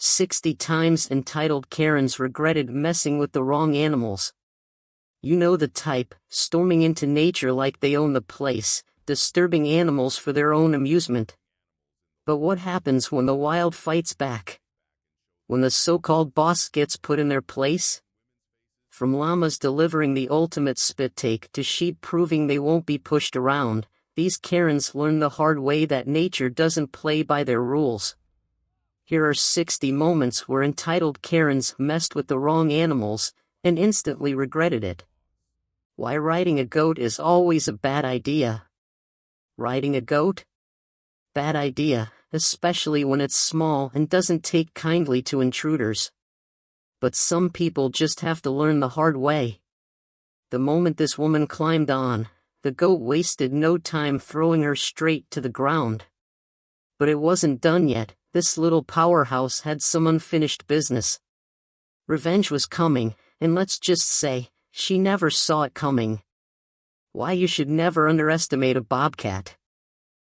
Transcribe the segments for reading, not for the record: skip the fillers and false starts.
60 times entitled Karens regretted messing with the wrong animals. You know the type, storming into nature like they own the place, disturbing animals for their own amusement. But what happens when the wild fights back? When the so-called boss gets put in their place? From llamas delivering the ultimate spit take to sheep proving they won't be pushed around, these Karens learn the hard way that nature doesn't play by their rules. Here are 60 moments where entitled Karens messed with the wrong animals, and instantly regretted it. Why riding a goat is always a bad idea. Riding a goat? Bad idea, especially when it's small and doesn't take kindly to intruders. But some people just have to learn the hard way. The moment this woman climbed on, the goat wasted no time throwing her straight to the ground. But it wasn't done yet. This little powerhouse had some unfinished business. Revenge was coming, and let's just say, she never saw it coming. Why you should never underestimate a bobcat.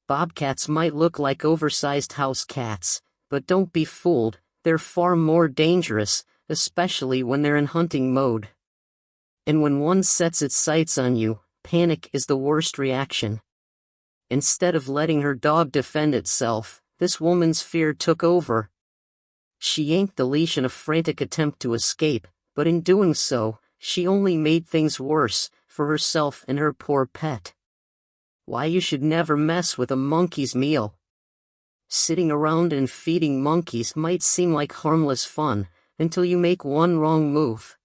Bobcats might look like oversized house cats, but don't be fooled, they're far more dangerous, especially when they're in hunting mode. And when one sets its sights on you, panic is the worst reaction. Instead of letting her dog defend itself, this woman's fear took over. She yanked the leash in a frantic attempt to escape, but in doing so, she only made things worse, for herself and her poor pet. Why you should never mess with a monkey's meal. Sitting around and feeding monkeys might seem like harmless fun, until you make one wrong move.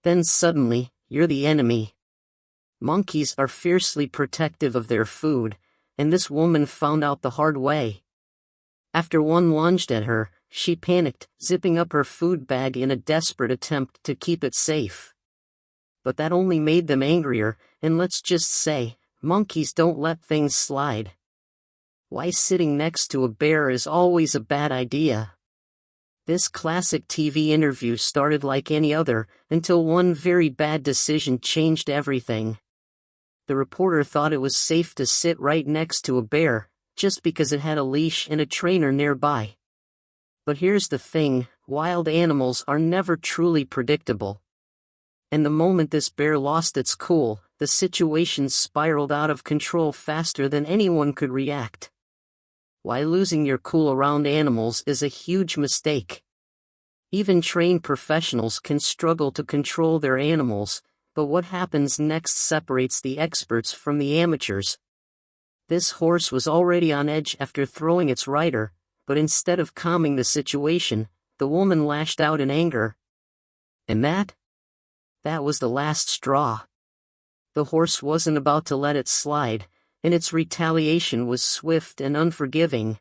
Then suddenly, you're the enemy. Monkeys are fiercely protective of their food, and this woman found out the hard way. After one lunged at her, she panicked, zipping up her food bag in a desperate attempt to keep it safe. But that only made them angrier, and let's just say, monkeys don't let things slide. Why sitting next to a bear is always a bad idea. This classic TV interview started like any other, until one very bad decision changed everything. The reporter thought it was safe to sit right next to a bear, just because it had a leash and a trainer nearby. But here's the thing, wild animals are never truly predictable. And the moment this bear lost its cool, the situation spiraled out of control faster than anyone could react. Why losing your cool around animals is a huge mistake. Even trained professionals can struggle to control their animals, but what happens next separates the experts from the amateurs. This horse was already on edge after throwing its rider, but instead of calming the situation, the woman lashed out in anger. And that was the last straw. The horse wasn't about to let it slide, and its retaliation was swift and unforgiving.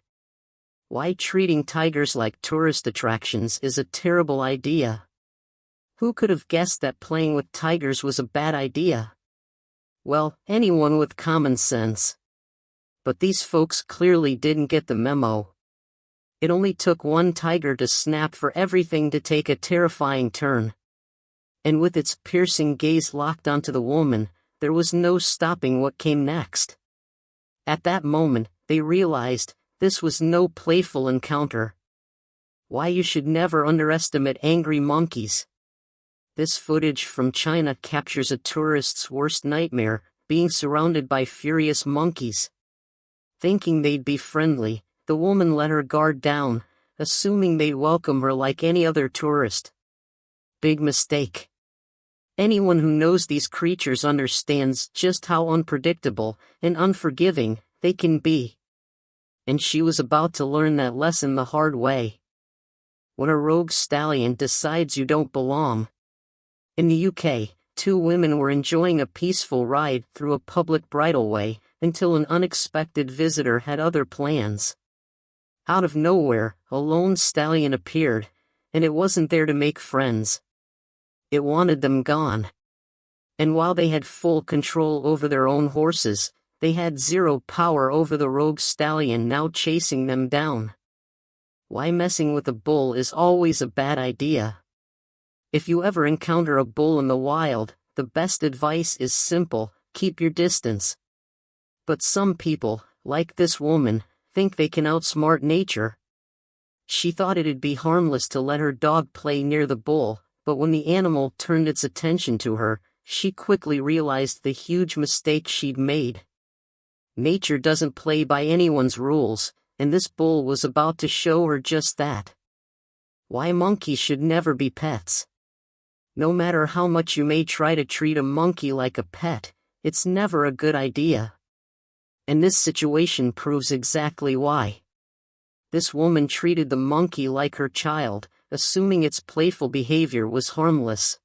Why treating tigers like tourist attractions is a terrible idea. Who could have guessed that playing with tigers was a bad idea? Well, anyone with common sense. But these folks clearly didn't get the memo. It only took one tiger to snap for everything to take a terrifying turn. And with its piercing gaze locked onto the woman, there was no stopping what came next. At that moment, they realized, this was no playful encounter. Why you should never underestimate angry monkeys. This footage from China captures a tourist's worst nightmare, being surrounded by furious monkeys. Thinking they'd be friendly, the woman let her guard down, assuming they'd welcome her like any other tourist. Big mistake. Anyone who knows these creatures understands just how unpredictable and unforgiving they can be. And she was about to learn that lesson the hard way. When a rogue stallion decides you don't belong. In the UK, two women were enjoying a peaceful ride through a public bridleway, until an unexpected visitor had other plans. Out of nowhere, a lone stallion appeared, and it wasn't there to make friends. It wanted them gone. And while they had full control over their own horses, they had zero power over the rogue stallion now chasing them down. Why messing with a bull is always a bad idea. If you ever encounter a bull in the wild, the best advice is simple: keep your distance. But some people, like this woman, think they can outsmart nature. She thought it'd be harmless to let her dog play near the bull, but when the animal turned its attention to her, she quickly realized the huge mistake she'd made. Nature doesn't play by anyone's rules, and this bull was about to show her just that. Why monkeys should never be pets. No matter how much you may try to treat a monkey like a pet, it's never a good idea. And this situation proves exactly why. This woman treated the monkey like her child, assuming its playful behavior was harmless.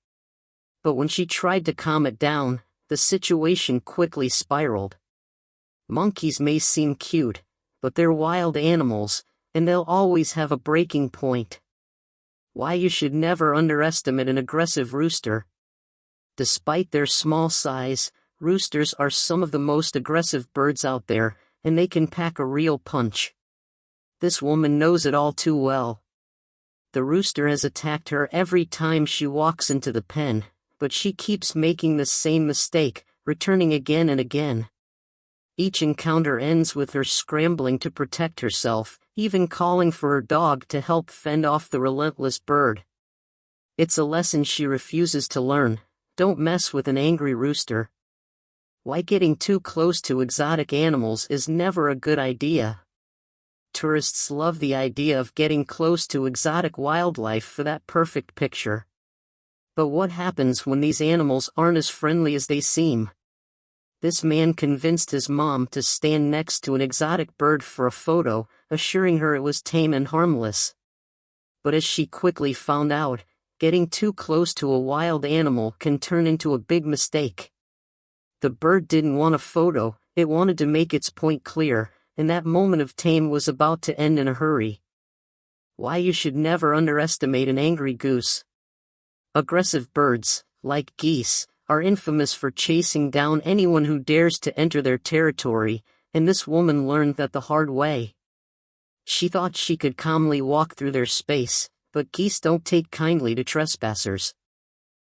But when she tried to calm it down, the situation quickly spiraled. Monkeys may seem cute, but they're wild animals, and they'll always have a breaking point. Why you should never underestimate an aggressive rooster. Despite their small size, roosters are some of the most aggressive birds out there, and they can pack a real punch. This woman knows it all too well. The rooster has attacked her every time she walks into the pen, but she keeps making the same mistake, returning again and again. Each encounter ends with her scrambling to protect herself, even calling for her dog to help fend off the relentless bird. It's a lesson she refuses to learn: don't mess with an angry rooster. Why getting too close to exotic animals is never a good idea. Tourists love the idea of getting close to exotic wildlife for that perfect picture. But what happens when these animals aren't as friendly as they seem? This man convinced his mom to stand next to an exotic bird for a photo, assuring her it was tame and harmless. But as she quickly found out, getting too close to a wild animal can turn into a big mistake. The bird didn't want a photo, it wanted to make its point clear, and that moment of tame was about to end in a hurry. Why you should never underestimate an angry goose. Aggressive birds, like geese, are infamous for chasing down anyone who dares to enter their territory, and this woman learned that the hard way. She thought she could calmly walk through their space, but geese don't take kindly to trespassers.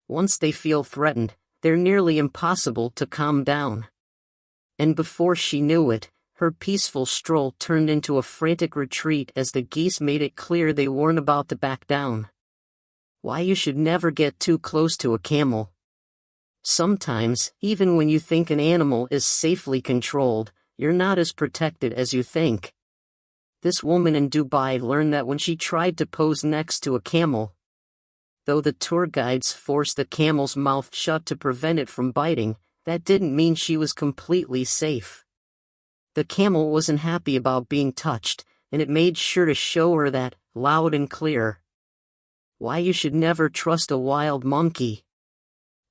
Once they feel threatened, they're nearly impossible to calm down. And before she knew it, her peaceful stroll turned into a frantic retreat as the geese made it clear they weren't about to back down. Why you should never get too close to a camel. Sometimes, even when you think an animal is safely controlled, you're not as protected as you think. This woman in Dubai learned that when she tried to pose next to a camel. Though the tour guides forced the camel's mouth shut to prevent it from biting, that didn't mean she was completely safe. The camel wasn't happy about being touched, and it made sure to show her that, loud and clear. Why you should never trust a wild monkey.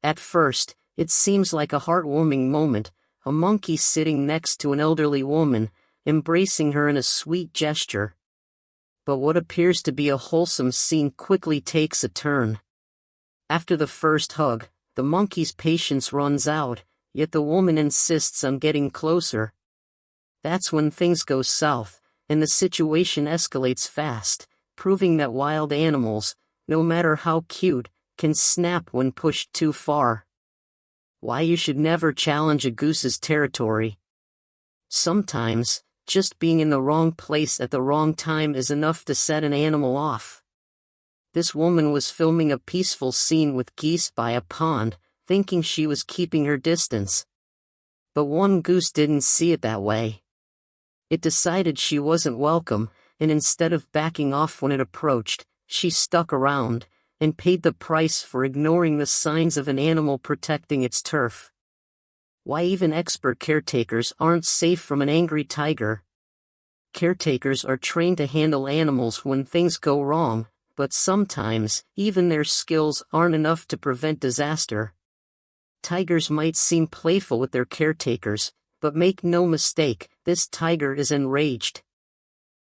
At first, it seems like a heartwarming moment, a monkey sitting next to an elderly woman, embracing her in a sweet gesture. But what appears to be a wholesome scene quickly takes a turn. After the first hug, the monkey's patience runs out, yet the woman insists on getting closer. That's when things go south, and the situation escalates fast, proving that wild animals, no matter how cute, can snap when pushed too far. Why you should never challenge a goose's territory. Sometimes, just being in the wrong place at the wrong time is enough to set an animal off. This woman was filming a peaceful scene with geese by a pond, thinking she was keeping her distance. But one goose didn't see it that way. It decided she wasn't welcome, and instead of backing off when it approached, she stuck around, and paid the price for ignoring the signs of an animal protecting its turf. Why even expert caretakers aren't safe from an angry tiger. Caretakers are trained to handle animals when things go wrong, but sometimes, even their skills aren't enough to prevent disaster. Tigers might seem playful with their caretakers, but make no mistake, this tiger is enraged.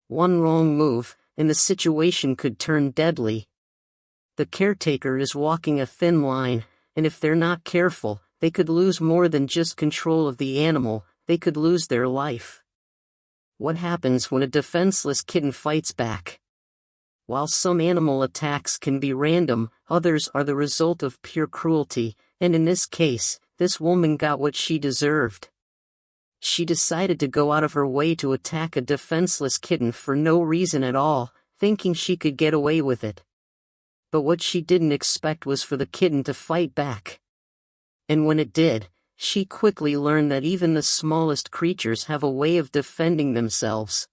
One wrong move, and the situation could turn deadly. The caretaker is walking a thin line, and if they're not careful, they could lose more than just control of the animal, they could lose their life. What happens when a defenseless kitten fights back? While some animal attacks can be random, others are the result of pure cruelty, and in this case, this woman got what she deserved. She decided to go out of her way to attack a defenseless kitten for no reason at all, thinking she could get away with it. But what she didn't expect was for the kitten to fight back. And when it did, she quickly learned that even the smallest creatures have a way of defending themselves.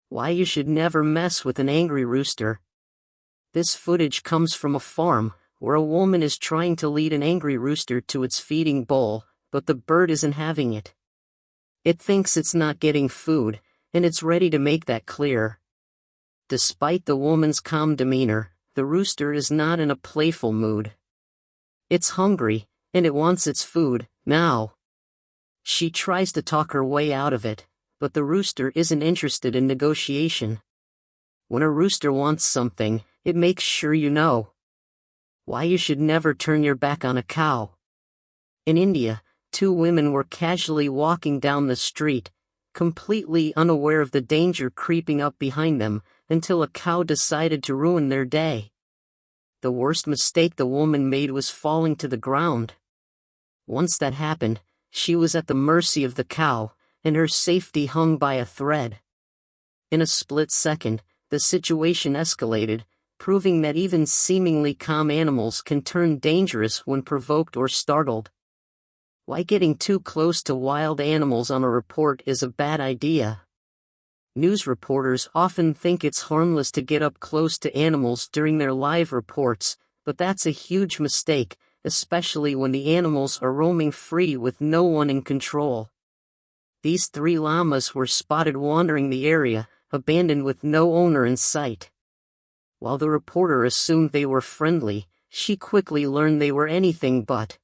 Why you should never mess with an angry rooster. This footage comes from a farm, where a woman is trying to lead an angry rooster to its feeding bowl, but the bird isn't having it. It thinks it's not getting food, and it's ready to make that clear. Despite the woman's calm demeanor, the rooster is not in a playful mood. It's hungry, and it wants its food, now. She tries to talk her way out of it, but the rooster isn't interested in negotiation. When a rooster wants something, it makes sure you know. Why you should never turn your back on a cow. In India, two women were casually walking down the street, completely unaware of the danger creeping up behind them, until a cow decided to ruin their day. The worst mistake the woman made was falling to the ground. Once that happened, she was at the mercy of the cow, and her safety hung by a thread. In a split second, the situation escalated, proving that even seemingly calm animals can turn dangerous when provoked or startled. Why getting too close to wild animals on a report is a bad idea. News reporters often think it's harmless to get up close to animals during their live reports, but that's a huge mistake, especially when the animals are roaming free with no one in control. These 3 llamas were spotted wandering the area, abandoned with no owner in sight. While the reporter assumed they were friendly, she quickly learned they were anything but.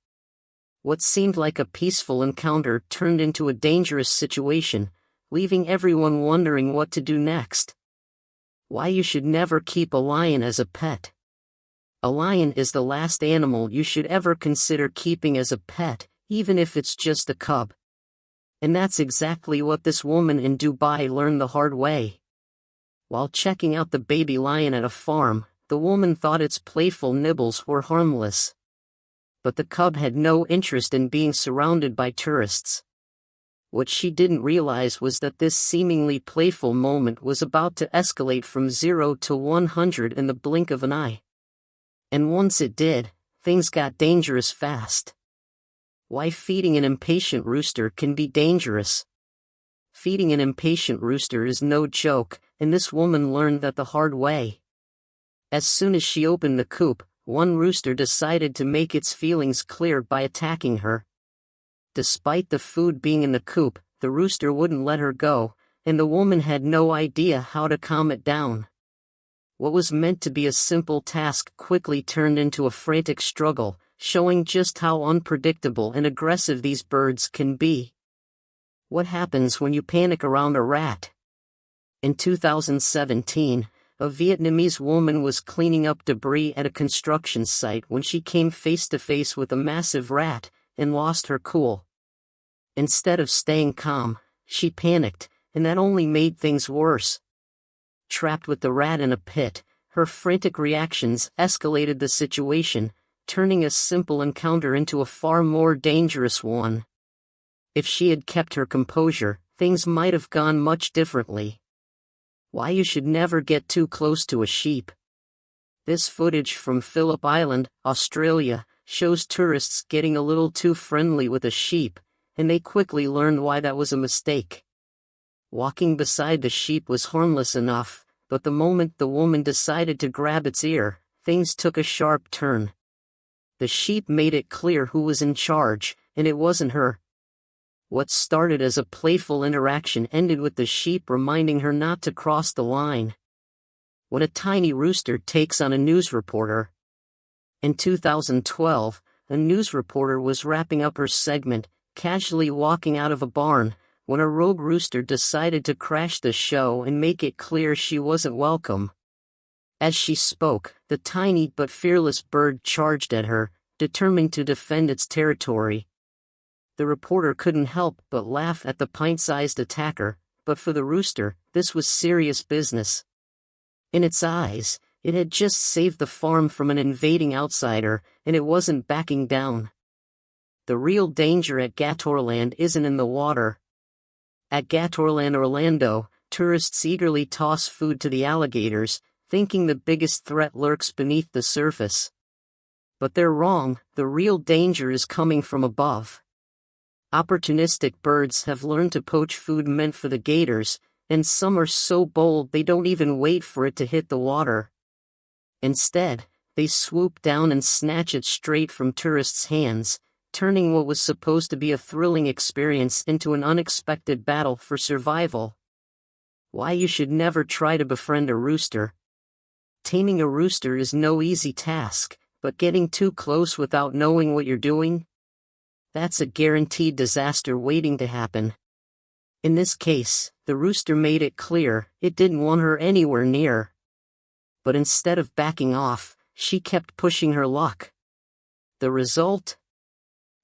What seemed like a peaceful encounter turned into a dangerous situation, leaving everyone wondering what to do next. Why you should never keep a lion as a pet. A lion is the last animal you should ever consider keeping as a pet, even if it's just a cub. And that's exactly what this woman in Dubai learned the hard way. While checking out the baby lion at a farm, the woman thought its playful nibbles were harmless. But the cub had no interest in being surrounded by tourists. What she didn't realize was that this seemingly playful moment was about to escalate from 0 to 100 in the blink of an eye. And once it did, things got dangerous fast. Why feeding an impatient rooster can be dangerous. Feeding an impatient rooster is no joke, and this woman learned that the hard way. As soon as she opened the coop, one rooster decided to make its feelings clear by attacking her. Despite the food being in the coop, the rooster wouldn't let her go, and the woman had no idea how to calm it down. What was meant to be a simple task quickly turned into a frantic struggle, showing just how unpredictable and aggressive these birds can be. What happens when you panic around a rat? In 2017, a Vietnamese woman was cleaning up debris at a construction site when she came face to face with a massive rat, and lost her cool. Instead of staying calm, she panicked, and that only made things worse. Trapped with the rat in a pit, her frantic reactions escalated the situation, turning a simple encounter into a far more dangerous one. If she had kept her composure, things might have gone much differently. Why you should never get too close to a sheep. This footage from Phillip Island, Australia, shows tourists getting a little too friendly with a sheep, and they quickly learned why that was a mistake. Walking beside the sheep was harmless enough, but the moment the woman decided to grab its ear, things took a sharp turn. The sheep made it clear who was in charge, and it wasn't her. What started as a playful interaction ended with the sheep reminding her not to cross the line. When a tiny rooster takes on a news reporter. In 2012, a news reporter was wrapping up her segment, casually walking out of a barn, when a rogue rooster decided to crash the show and make it clear she wasn't welcome. As she spoke, the tiny but fearless bird charged at her, determined to defend its territory. The reporter couldn't help but laugh at the pint-sized attacker, but for the rooster, this was serious business. In its eyes, it had just saved the farm from an invading outsider, and it wasn't backing down. The real danger at Gatorland isn't in the water. At Gatorland Orlando, tourists eagerly toss food to the alligators, thinking the biggest threat lurks beneath the surface. But they're wrong, the real danger is coming from above. Opportunistic birds have learned to poach food meant for the gators, and some are so bold they don't even wait for it to hit the water. Instead, they swoop down and snatch it straight from tourists' hands, turning what was supposed to be a thrilling experience into an unexpected battle for survival. Why you should never try to befriend a rooster. Taming a rooster is no easy task, but getting too close without knowing what you're doing? That's a guaranteed disaster waiting to happen. In this case, the rooster made it clear it didn't want her anywhere near. But instead of backing off, she kept pushing her luck. The result?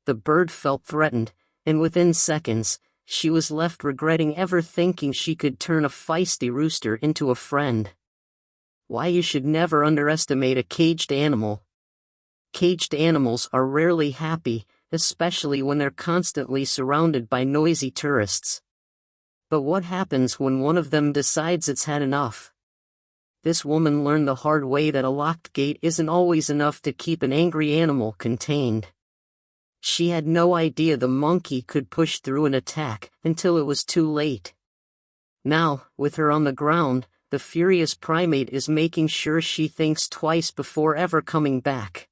The bird felt threatened, and within seconds, she was left regretting ever thinking she could turn a feisty rooster into a friend. Why you should never underestimate a caged animal. Caged animals are rarely happy, especially when they're constantly surrounded by noisy tourists. But what happens when one of them decides it's had enough? This woman learned the hard way that a locked gate isn't always enough to keep an angry animal contained. She had no idea the monkey could push through an attack until it was too late. Now, with her on the ground, the furious primate is making sure she thinks twice before ever coming back.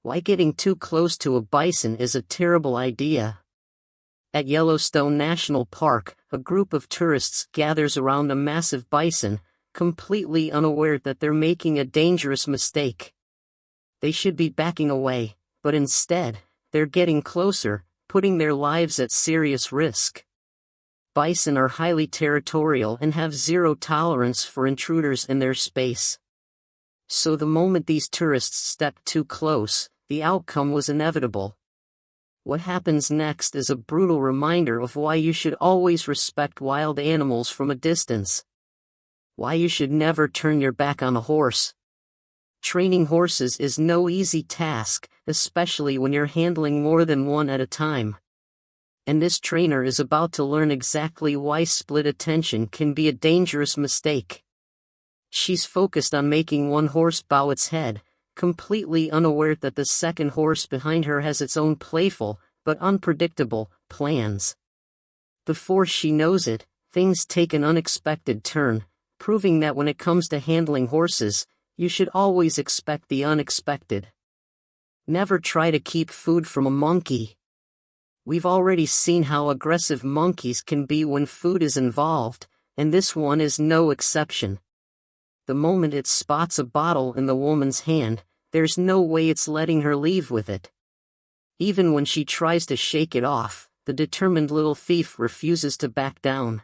Why getting too close to a bison is a terrible idea. At Yellowstone National Park, a group of tourists gathers around a massive bison, completely unaware that they're making a dangerous mistake. They should be backing away, but instead, they're getting closer, putting their lives at serious risk. Bison are highly territorial and have zero tolerance for intruders in their space. So the moment these tourists stepped too close, the outcome was inevitable. What happens next is a brutal reminder of why you should always respect wild animals from a distance. Why you should never turn your back on a horse. Training horses is no easy task, especially when you're handling more than one at a time. And this trainer is about to learn exactly why split attention can be a dangerous mistake. She's focused on making one horse bow its head, completely unaware that the second horse behind her has its own playful, but unpredictable, plans. Before she knows it, things take an unexpected turn, proving that when it comes to handling horses, you should always expect the unexpected. Never try to keep food from a monkey. We've already seen how aggressive monkeys can be when food is involved, and this one is no exception. The moment it spots a bottle in the woman's hand, there's no way it's letting her leave with it. Even when she tries to shake it off, the determined little thief refuses to back down.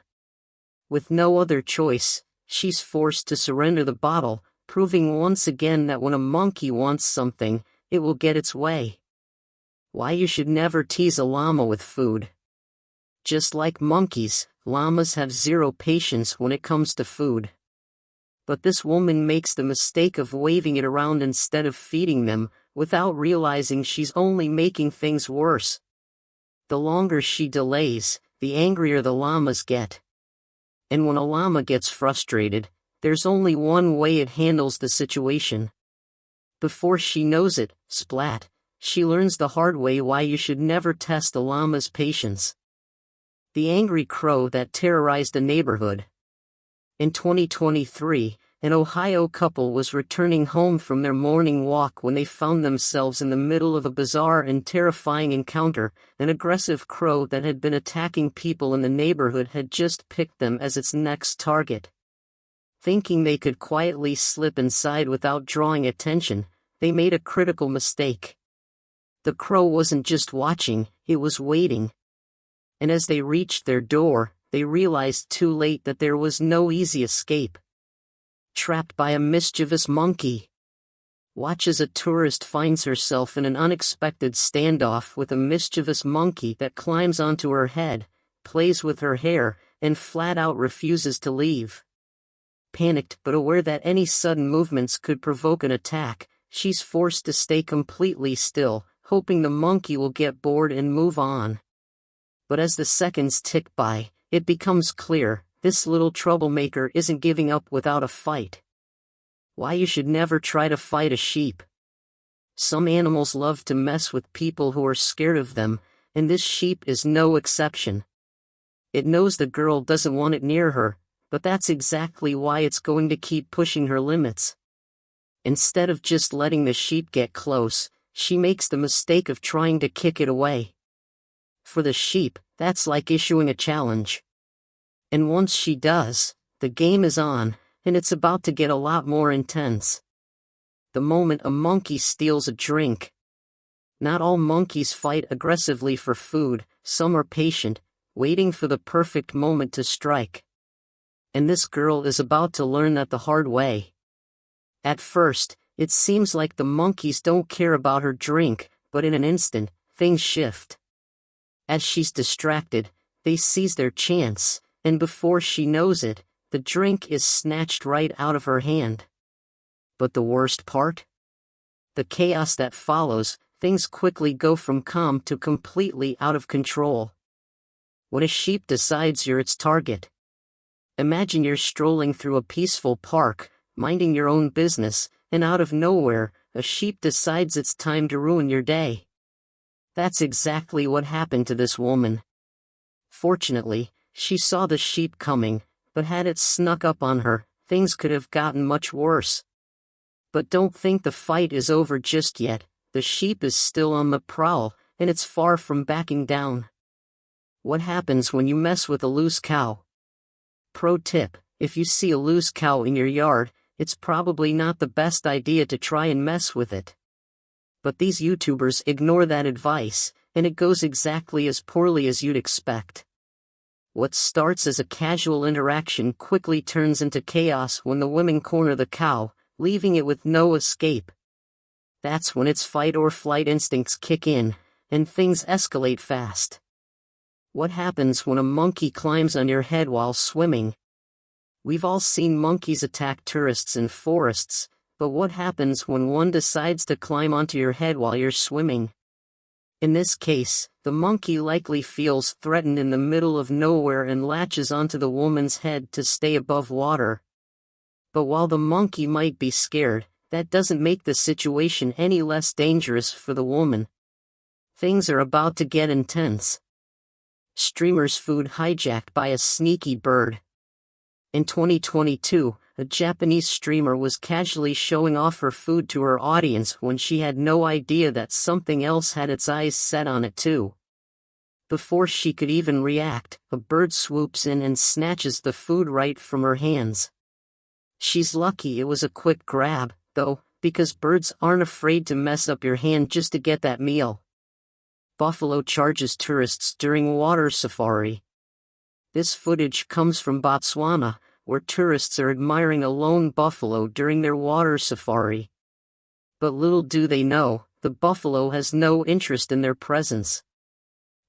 With no other choice, she's forced to surrender the bottle, proving once again that when a monkey wants something, it will get its way. Why you should never tease a llama with food. Just like monkeys, llamas have zero patience when it comes to food. But this woman makes the mistake of waving it around instead of feeding them, without realizing she's only making things worse. The longer she delays, the angrier the llamas get. And when a llama gets frustrated, there's only one way it handles the situation. Before she knows it, splat, she learns the hard way why you should never test a llama's patience. The angry crow that terrorized a neighborhood. In 2023, an Ohio couple was returning home from their morning walk when they found themselves in the middle of a bizarre and terrifying encounter. An aggressive crow that had been attacking people in the neighborhood had just picked them as its next target. Thinking they could quietly slip inside without drawing attention, they made a critical mistake. The crow wasn't just watching, it was waiting. And as they reached their door, they realized too late that there was no easy escape. Trapped by a mischievous monkey. Watch as a tourist finds herself in an unexpected standoff with a mischievous monkey that climbs onto her head, plays with her hair, and flat out refuses to leave. Panicked but aware that any sudden movements could provoke an attack, she's forced to stay completely still, hoping the monkey will get bored and move on. But as the seconds tick by, it becomes clear, this little troublemaker isn't giving up without a fight. Why you should never try to fight a sheep. Some animals love to mess with people who are scared of them, and this sheep is no exception. It knows the girl doesn't want it near her, but that's exactly why it's going to keep pushing her limits. Instead of just letting the sheep get close, she makes the mistake of trying to kick it away. For the sheep, that's like issuing a challenge. And once she does, the game is on, and it's about to get a lot more intense. The moment a monkey steals a drink. Not all monkeys fight aggressively for food, some are patient, waiting for the perfect moment to strike. And this girl is about to learn that the hard way. At first, it seems like the monkeys don't care about her drink, but in an instant, things shift. As she's distracted, they seize their chance, and before she knows it, the drink is snatched right out of her hand. But the worst part? The chaos that follows, things quickly go from calm to completely out of control. When a sheep decides you're its target. Imagine you're strolling through a peaceful park, minding your own business, and out of nowhere, a sheep decides it's time to ruin your day. That's exactly what happened to this woman. Fortunately, she saw the sheep coming, but had it snuck up on her, things could have gotten much worse. But don't think the fight is over just yet, the sheep is still on the prowl, and it's far from backing down. What happens when you mess with a loose cow? Pro tip, if you see a loose cow in your yard, it's probably not the best idea to try and mess with it. But these YouTubers ignore that advice, and it goes exactly as poorly as you'd expect. What starts as a casual interaction quickly turns into chaos when the women corner the cow, leaving it with no escape. That's when its fight or flight instincts kick in, and things escalate fast. What happens when a monkey climbs on your head while swimming? We've all seen monkeys attack tourists in forests, but what happens when one decides to climb onto your head while you're swimming? In this case, the monkey likely feels threatened in the middle of nowhere and latches onto the woman's head to stay above water. But while the monkey might be scared, that doesn't make the situation any less dangerous for the woman. Things are about to get intense. Streamer's food hijacked by a sneaky bird. In 2022, a Japanese streamer was casually showing off her food to her audience when she had no idea that something else had its eyes set on it too. Before she could even react, a bird swoops in and snatches the food right from her hands. She's lucky it was a quick grab, though, because birds aren't afraid to mess up your hand just to get that meal. Buffalo charges tourists during water safari. This footage comes from Botswana, where tourists are admiring a lone buffalo during their water safari. But little do they know, the buffalo has no interest in their presence.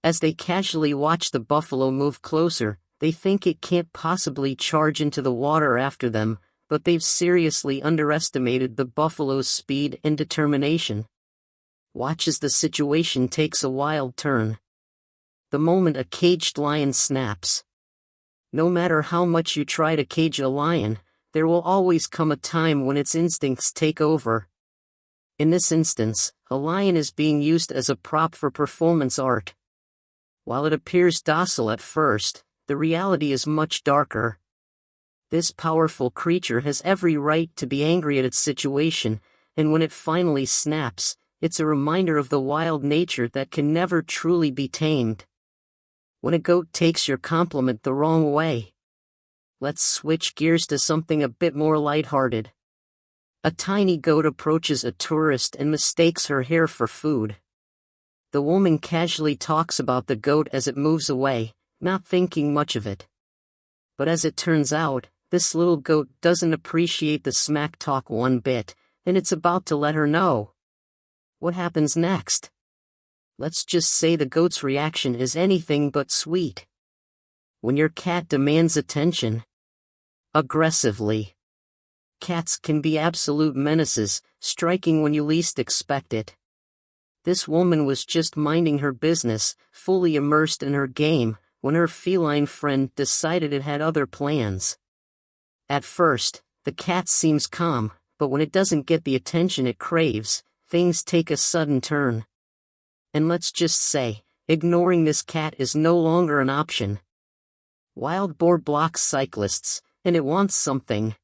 As they casually watch the buffalo move closer, they think it can't possibly charge into the water after them, but they've seriously underestimated the buffalo's speed and determination. Watch as the situation takes a wild turn. The moment a caged lion snaps. No matter how much you try to cage a lion, there will always come a time when its instincts take over. In this instance, a lion is being used as a prop for performance art. While it appears docile at first, the reality is much darker. This powerful creature has every right to be angry at its situation, and when it finally snaps, it's a reminder of the wild nature that can never truly be tamed. When a goat takes your compliment the wrong way. Let's switch gears to something a bit more lighthearted. A tiny goat approaches a tourist and mistakes her hair for food. The woman casually talks about the goat as it moves away, not thinking much of it. But as it turns out, this little goat doesn't appreciate the smack talk one bit, and it's about to let her know. What happens next? Let's just say the goat's reaction is anything but sweet. When your cat demands attention. Aggressively. Cats can be absolute menaces, striking when you least expect it. This woman was just minding her business, fully immersed in her game, when her feline friend decided it had other plans. At first, the cat seems calm, but when it doesn't get the attention it craves, things take a sudden turn. And let's just say, ignoring this cat is no longer an option. Wild boar blocks cyclists, and it wants something.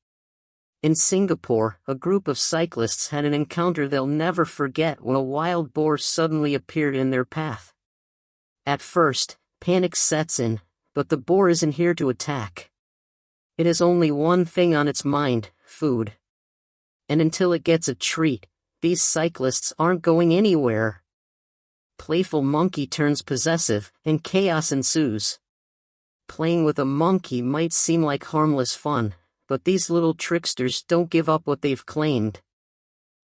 In Singapore, a group of cyclists had an encounter they'll never forget when a wild boar suddenly appeared in their path. At first, panic sets in, but the boar isn't here to attack. It has only one thing on its mind: food. And until it gets a treat, these cyclists aren't going anywhere. Playful monkey turns possessive, and chaos ensues. Playing with a monkey might seem like harmless fun, but these little tricksters don't give up what they've claimed.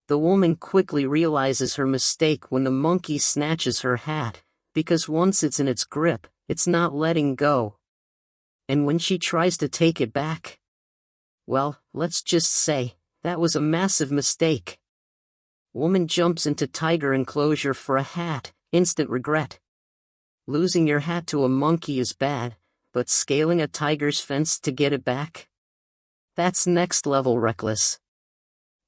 The woman quickly realizes her mistake when the monkey snatches her hat, because once it's in its grip, it's not letting go. And when she tries to take it back, well, let's just say, that was a massive mistake. Woman jumps into tiger enclosure for a hat, instant regret. Losing your hat to a monkey is bad, but scaling a tiger's fence to get it back? That's next level reckless.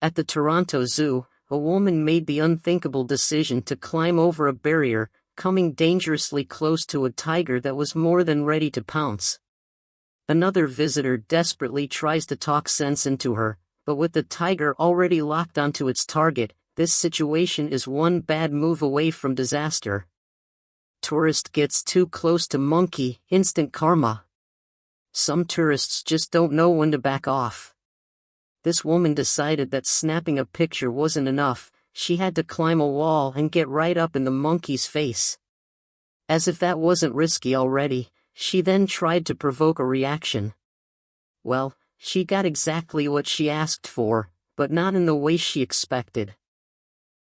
At the Toronto Zoo, a woman made the unthinkable decision to climb over a barrier, coming dangerously close to a tiger that was more than ready to pounce. Another visitor desperately tries to talk sense into her, but with the tiger already locked onto its target, this situation is one bad move away from disaster. Tourist gets too close to monkey, instant karma. Some tourists just don't know when to back off. This woman decided that snapping a picture wasn't enough, she had to climb a wall and get right up in the monkey's face. As if that wasn't risky already, she then tried to provoke a reaction. Well, she got exactly what she asked for, but not in the way she expected.